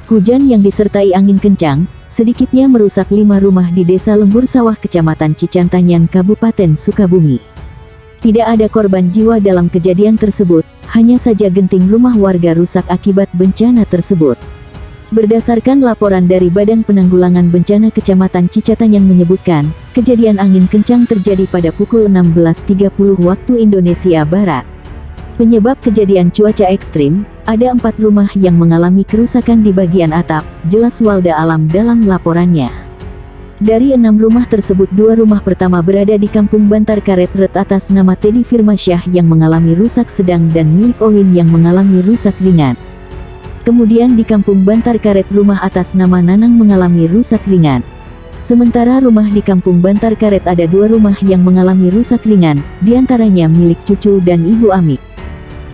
Hujan yang disertai angin kencang, sedikitnya merusak 5 rumah di Desa Lembur Sawah Kecamatan Cicantanyan Kabupaten Sukabumi. Tidak ada korban jiwa dalam kejadian tersebut, hanya saja genting rumah warga rusak akibat bencana tersebut. Berdasarkan laporan dari Badan Penanggulangan Bencana Kecamatan Cicantanyan menyebutkan, kejadian angin kencang terjadi pada pukul 16.30 waktu Indonesia Barat. Penyebab kejadian cuaca ekstrim, ada 4 rumah yang mengalami kerusakan di bagian atap, jelas Walda Alam dalam laporannya. Dari 6 rumah tersebut 2 rumah pertama berada di Kampung Bantar Karet Ret atas nama Teddy Firmansyah yang mengalami rusak sedang dan milik Owin yang mengalami rusak ringan. Kemudian di Kampung Bantar Karet rumah atas nama Nanang mengalami rusak ringan. Sementara rumah di Kampung Bantar Karet ada 2 rumah yang mengalami rusak ringan, diantaranya milik cucu dan Ibu Amik.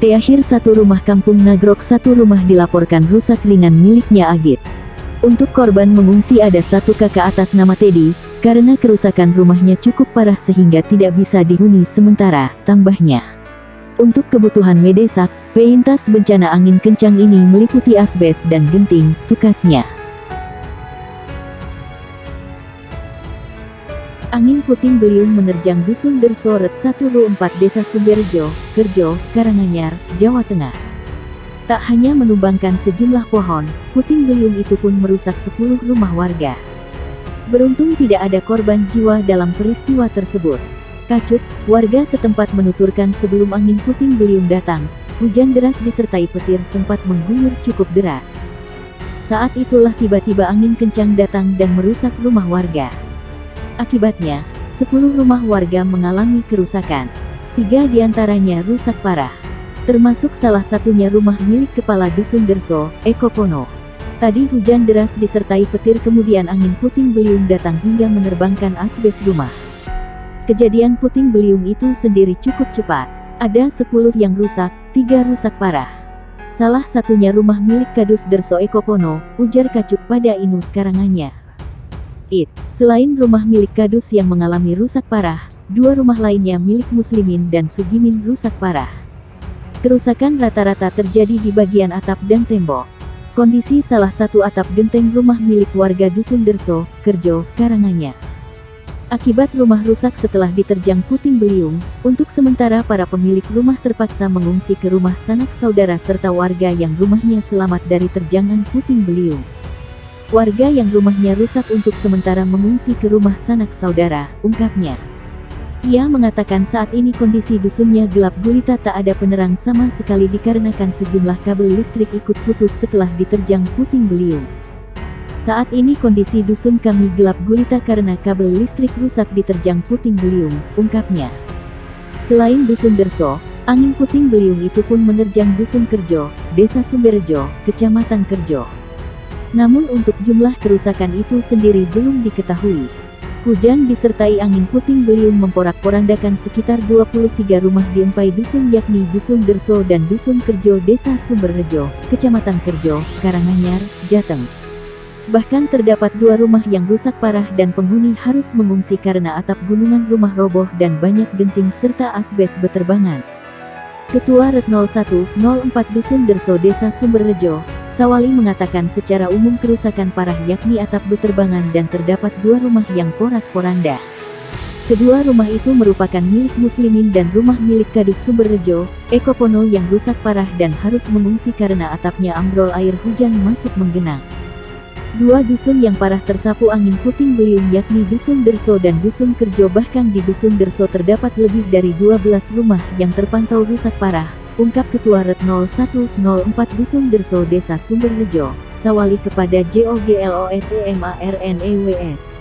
Terakhir 1 rumah Kampung Nagrok 1 rumah dilaporkan rusak ringan miliknya Agit. Untuk korban mengungsi ada 1 kakak atas nama Teddy, karena kerusakan rumahnya cukup parah sehingga tidak bisa dihuni sementara, tambahnya. Untuk kebutuhan mendesak, penyintas bencana angin kencang ini meliputi asbes dan genting, tukasnya. Angin puting beliung menerjang Dusun Derso Ret 1 Ru 4 Desa Sumberjo, Kerjo, Karanganyar, Jawa Tengah. Tak hanya menumbangkan sejumlah pohon, puting beliung itu pun merusak 10 rumah warga. Beruntung tidak ada korban jiwa dalam peristiwa tersebut. Kacut, warga setempat menuturkan sebelum angin puting beliung datang, hujan deras disertai petir sempat mengguyur cukup deras. Saat itulah tiba-tiba angin kencang datang dan merusak rumah warga. Akibatnya, 10 rumah warga mengalami kerusakan. 3 diantaranya rusak parah. Termasuk salah satunya rumah milik Kepala Dusun Derso, Eko Pono. Tadi hujan deras disertai petir kemudian angin puting beliung datang hingga menerbangkan asbes rumah. Kejadian puting beliung itu sendiri cukup cepat. Ada 10 yang rusak, 3 rusak parah. Salah satunya rumah milik Kadus Derso Eko Pono, ujar Kacuk pada Inus Karanganyar. Selain rumah milik Kadus yang mengalami rusak parah, 2 rumah lainnya milik Muslimin dan Sugimin rusak parah. Kerusakan rata-rata terjadi di bagian atap dan tembok. Kondisi salah satu atap genteng rumah milik warga Dusun Derso, Kerjo, Karanganyar. Akibat rumah rusak setelah diterjang puting beliung, untuk sementara para pemilik rumah terpaksa mengungsi ke rumah sanak saudara serta warga yang rumahnya selamat dari terjangan puting beliung. Warga yang rumahnya rusak untuk sementara mengungsi ke rumah sanak saudara, ungkapnya. Ia mengatakan saat ini kondisi dusunnya gelap gulita tak ada penerang sama sekali dikarenakan sejumlah kabel listrik ikut putus setelah diterjang puting beliung. Saat ini kondisi dusun kami gelap gulita karena kabel listrik rusak diterjang puting beliung, ungkapnya. Selain Dusun Derso, angin puting beliung itu pun menerjang Dusun Kerjo, Desa Sumberjo, Kecamatan Kerjo. Namun untuk jumlah kerusakan itu sendiri belum diketahui. Hujan disertai angin puting beliung memporak-porandakan sekitar 23 rumah di 4 dusun yakni Dusun Derso dan Dusun Kerjo Desa Sumberjo, Kecamatan Kerjo, Karanganyar, Jateng. Bahkan terdapat 2 rumah yang rusak parah dan penghuni harus mengungsi karena atap gunungan rumah roboh dan banyak genting serta asbes beterbangan. Ketua Ret 0104 Dusun Derso Desa Sumberjo, Sawali mengatakan secara umum kerusakan parah yakni atap beterbangan dan terdapat 2 rumah yang porak-poranda. Kedua rumah itu merupakan milik Muslimin dan rumah milik Kadus Sumberjo, Eko Pono yang rusak parah dan harus mengungsi karena atapnya ambrol air hujan masuk menggenang. 2 dusun yang parah tersapu angin puting beliung yakni Dusun Derso dan Dusun Kerjo bahkan di Dusun Derso terdapat lebih dari 12 rumah yang terpantau rusak parah, ungkap Ketua Ret 0104 Dusun Derso Desa Sumberjo, Sawali kepada JOGLOSEMARNEWS.